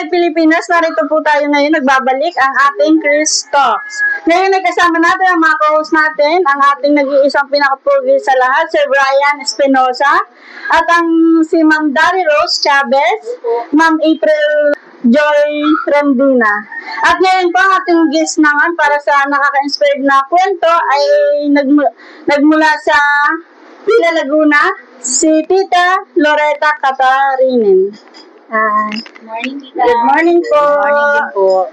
Inside Pilipinas, narito po tayo ngayon, nagbabalik ang ating Chris Talks. Ngayon nagkasama natin ang mga co-host natin, ang ating nag-iisang pinaka-pogi sa lahat, Sir Brian Espinosa, at ang si Ma'am Dari Rose Chavez, Ma'am April Joy Rendina. At ngayon po ang ating guest naman para sa nakaka-inspired na kwento ay nagmula sa Pila Laguna, si Tita Loretta Catarinen. Morning, Tita. Good morning po. Good morning po.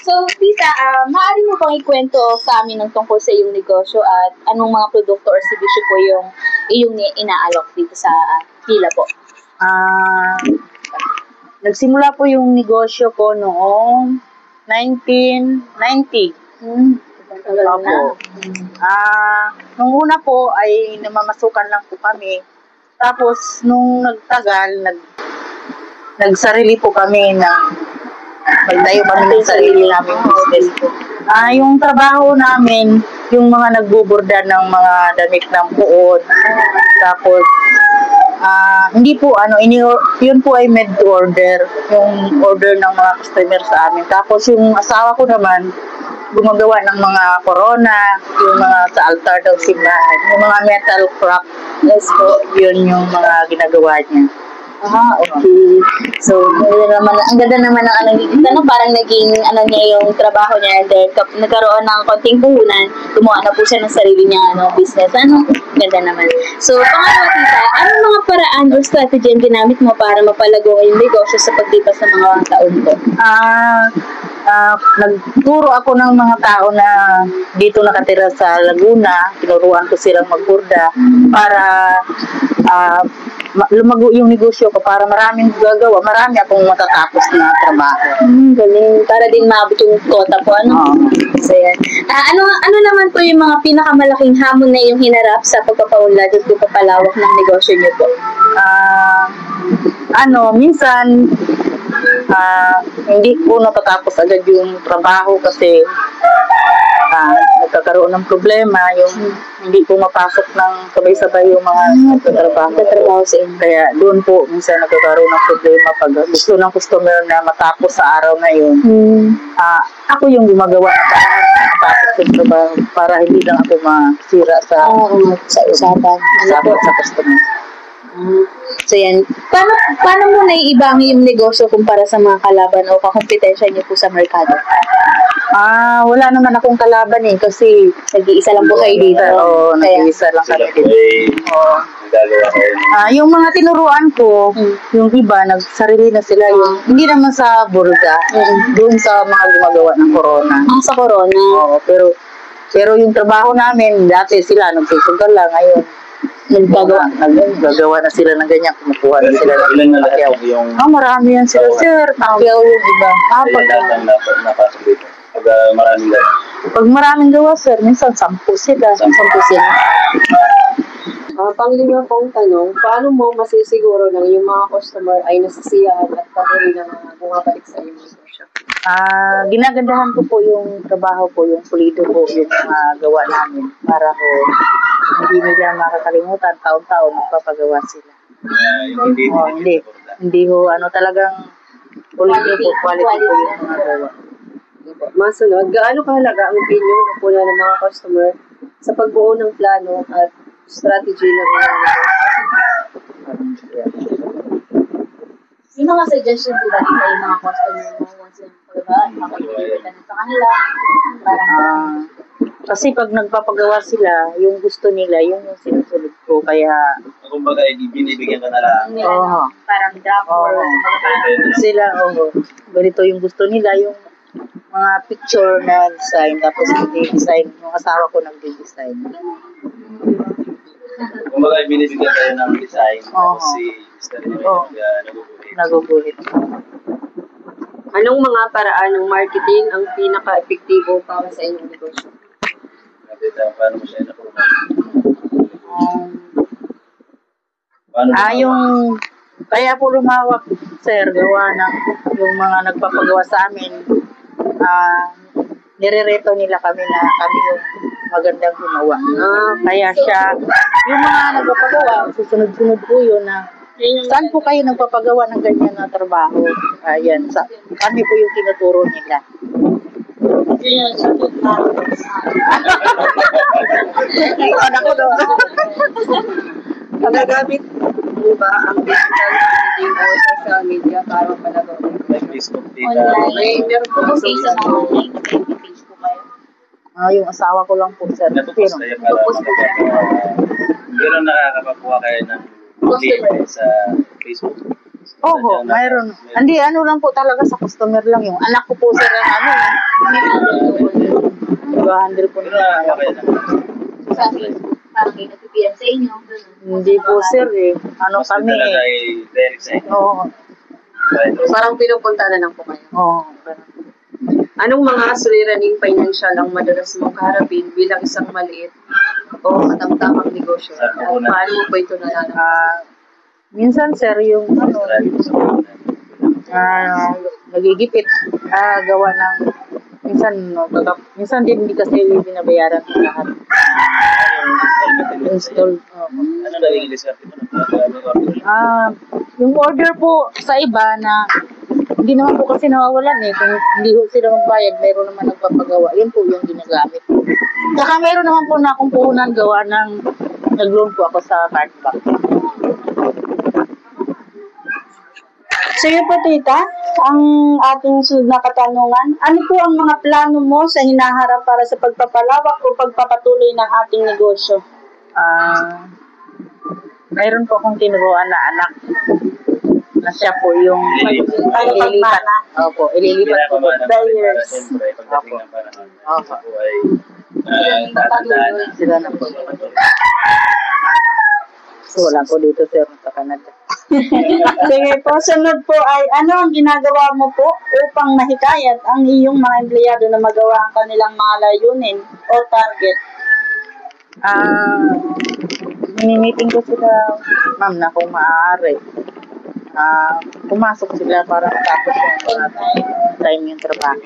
So, Tita, maaari mo pang ikwento sa amin ng tungkol sa iyong negosyo at anong mga produkto or servisyo po yung iyong inaalok dito sa Pila po? Nagsimula po yung negosyo ko noong 1990. Opo. Nung una po ay namamasukan lang po kami. Tapos, nung nagtagal, nagsarili po kami magtayo kami ng sarili namin business. Yung trabaho namin, yung mga nagbuburda ng mga damit ng puot. Tapos, hindi po, yun po ay made to order. Yung order ng mga customer sa amin. Tapos, yung asawa ko naman, gumagawa ng mga corona, yung mga sa altar ng simbahan, yung mga metal craft. Yes po, yun yung mga ginagawa niya. Okay. So, ang ganda naman ng parang naging niya yung trabaho niya, and then nagkaroon ng konting puhunan, gumawa na po siya ng sarili niya business. Ganda naman. So, pangalawa, Tita, anong mga paraan o strategy ang ginamit mo para mapalago yung negosyo sa paglipas ng mga taon po? Nagturo ako ng mga tao na dito nakatira sa Laguna, tinuruan ko silang magburda para lumago yung negosyo ko, para maraming gagawa, marami akong matatapos na trabaho. Galing. Para din maabot yung quota po, So, yan. Ano naman po yung mga pinakamalaking hamon na yung hinarap sa pagpapaunlad at pagpapalawak ng negosyo niyo po? Minsan, hindi ko natatapos agad yung trabaho kasi nagkakaroon ng problema, yung hindi ko mapasok ng sabay-sabay yung mga trabaho sa inyo. Kaya doon po minsan nagkakaroon ng problema pag gusto ng customer na matapos sa araw na yun. Ako yung gumagawa ng paraan na matapos yung trabaho para hindi lang ako masira sa usapan sa customer. So yan, paano mo naiibang yung negosyo kumpara sa mga kalaban o kakompetensya niyo po sa merkado? Wala naman akong kalaban kasi nag-iisa lang po kayo dito. Nag-iisa lang kami dito. Yung mga tinuruan ko, yung iba, nagsarili na sila yung, hindi naman sa burga, doon sa mga gumagawa ng corona. Sa corona? Oo, pero yung trabaho namin, dati sila nagsusugal lang, ngayon. Nagagawa na sila ng ganyan, kumukuha na sila ng pakyaw. Marami yan sila, sir. Pakyaw yung iba. Napasok dito. Pag maraming gawa. Pag maraming gawa, sir, minsan 10 sila. 10 sila. Panglima pong tanong, paano mo masisiguro na yung mga customer ay nasisiyahan at patuloy na bumabalik sa iyong negosyo? Ginagandahan ko po yung trabaho ko, yung pulido ko, yung mga gawa namin para ko hindi nila makakalimutan, taon-taon magpapagawa sila. Hindi ho, talagang pulido po, quality po yung mga gawa. Masunod, gaano kahalaga ang opinion ng puna ng mga customer sa pagbuo ng plano at strategy ng mga negosyo? Yung mga suggestion po ba dito yung mga customer mo once yung makikita sa kanila? Kasi pag nagpapagawa sila, yung gusto nila, yung sinusunod ko. Kaya, kumbaga, binibigyan ka na lang. Parang drop or sila, ganito yung gusto nila, yung mga picture na design, tapos i-design, yung asawa ko nag-design. Kumbaga, binibigyan kayo ng design, tapos si Mr. nagugulit. Anong mga paraan ng marketing ang pinaka-epektibo para sa inyong negosyo? Paano mo siya na-promote? Kaya po lumawak, sir, gawa ng yung mga nagpapagawa sa amin, nirereto nila kami na kami yung magandang gumawa. Kaya siya, yung mga nagpapagawa, susunod-sunod po yun na Saan po kayo nagpapagawa ng ganyan na trabaho? Ayan, kami po yung tinuturo nila. Yun, sagot na. Anak ko doon. Nagagamit po ba ang digital marketing o social media para mapalagaw? Like Facebook data. Online. Meron po Okay, sa mga online, page po kayo. Yung asawa ko lang po, sir. Natupos kayo para pero nakakapakuha kayo ng client sa Facebook. Oo, mayroon. Hindi, ano lang po talaga sa customer lang. Yung anak ko po, sir, ano, handle po Pero nila. nakakakuha kayo ng Sa Facebook, parang kayo napipilan sa inyo. ganun. Hindi po, sir, eh. Ano Basta kami, talaga eh. ay direct sa inyo. Oo. Parang pinupunta na lang po kayo. Oo. Anong mga suliraning financial ang madalas mong kaharapin bilang isang maliit o katamtamang negosyo? Sa puhunan. Paano mo ba ito nalalaman? Minsan, sir, yung ano, Marami po sa puhunan. nagigipit, gawa ng, minsan, no, minsan din hindi kasi binabayaran ng lahat. Install. Ano naging discount mo? Yung order po sa iba na hindi naman po kasi nawawalan eh. Kung hindi po sila magbayad, mayroon naman nagpapagawa. Yun po yung ginagamit. Saka mayroon naman po na akong puhunan gawa ng nag-loan po ako sa card bank. Sige po, tita, ang ating sunod na katanungan, ano po ang mga plano mo sa hinaharap para sa pagpapalawak o pagpapatuloy ng ating negosyo? Mayroon po akong tinuruan na anak na siya po yung Ililipat. Opo, ililipat po. Buyers. Siyempre, pagdating ng panahon, Opo. ito po ay tatandaan na. Sila na po. So, wala po dito, sir, sa Canada. Sige po, sunod po ay ano ang ginagawa mo po upang mahikayat ang iyong mga empleyado na magawa ang kanilang mga layunin o target? Mini-meeting ko sila, ma'am, na kung maaari. Pumasok sila para matapos yung time yung trabaho.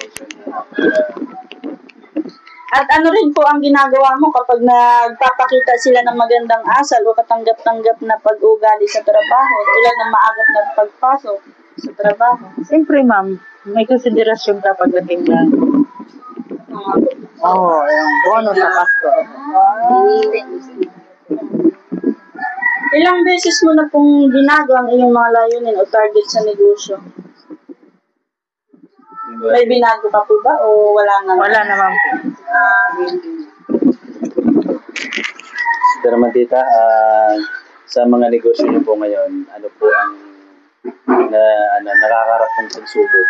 At ano rin po ang ginagawa mo kapag nagpapakita sila ng magandang asal o katanggap-tanggap na pag-ugali sa trabaho tulad ng maagap na pagpasok sa trabaho? Siyempre, ma'am, may konsiderasyon ka pagdating ng yung bonus sa Pasko. Ilang beses mo na pong ginagawa ang iyong mga layunin o target sa negosyo? May binago ka po ba o wala na? Wala naman po. Pero man tita, sa mga negosyo niyo po ngayon, ano po ang nakakarap ng pagsubok?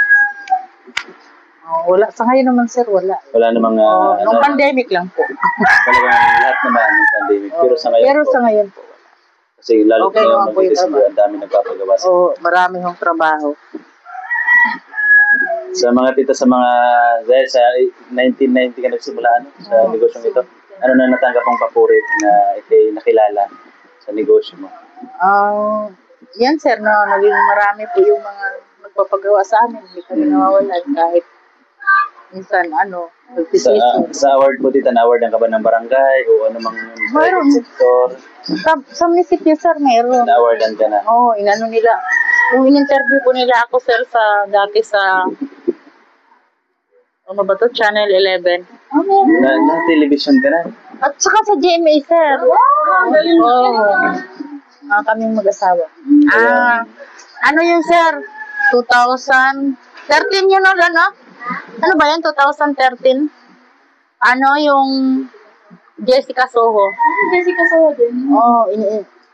Wala. Sa ngayon naman, sir, wala. Wala namang Nung pandemic lang po. talagang lahat naman ng pandemic. Pero sa ngayon Pero po, sa ngayon po. kasi lalo Okay ngayon naman po yung magtitisulo, ang dami nagpapagawa sa Marami hong trabaho. mga tita, sa mga dahil sa 1990 ka nagsimula sa negosyong ito, ano na natanggap ang papurit na ikay nakilala sa negosyo mo? Yan, sir, no, naging marami po yung mga nagpapagawa sa amin. Hindi kami nawawalan kahit minsan, nagpisiso. Sa award po tita, na-award ka ba ng barangay o ano mang Mayroon. sector? Sa munisipyo, sir, mayroon. Na-awardan ka na? Inano nila. Yung in-interview po nila ako, sir, dati sa, ano ba to, Channel 11. Na-television ka na? At saka sa GMA, sir. Kaming mag-asawa. Ano yun, sir? 2013 yun, ano? Ano ba yan? 2013? Ano yung Jessica Soho? Jessica Soho din.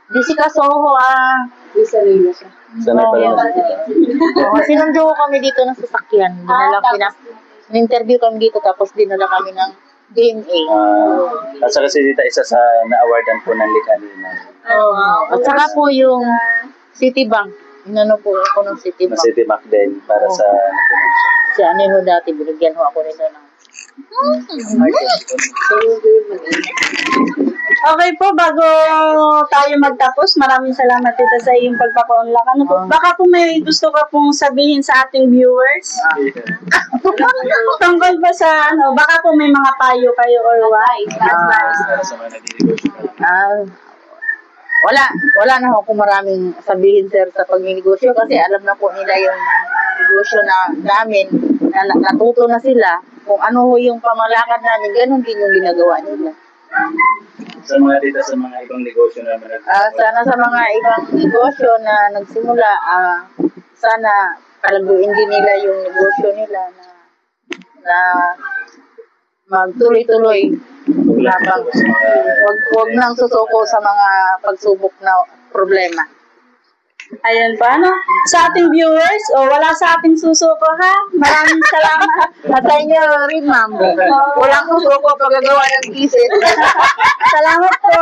Jessica Soho, Isa rin siya. Sana pa naman. sinundo ko kami dito ng sasakyan. In-interview kami dito, tapos dinala kami ng GMA. At saka si tita, isa sa na-awardan po ng Likanina. At saka po yung Citibank. Inano po ako ng Na Citibank. City Mac din para sa Si ho dati, binigyan ho ako nila ng Okay po, bago tayo magtapos, maraming salamat tita sa iyong pagpapaunlak. Ano po? Baka po may gusto ka pong sabihin sa ating viewers? Tungkol ba sa baka po may mga payo kayo or what? para sa mga nag-negosyo pa lang. wala na ako maraming sabihin, sir, sa pagninegosyo kasi alam na po nila yung negosyo na namin, na natuto na sila kung ano ho yung pamalakad namin, ganun din yung ginagawa nila. Sa mga dito sa mga ibang negosyo na Sana sa mga ibang negosyo na nagsimula, sana palaguin din nila yung negosyo nila na magtuloy-tuloy. Wag nang susuko sa mga pagsubok na problema. Ayan pa, no? Sa ating viewers, wala sa ating susuko, ha? Maraming salamat. At sa inyo rin, ma'am. Walang susuko pagagawa ng thesis. Salamat po.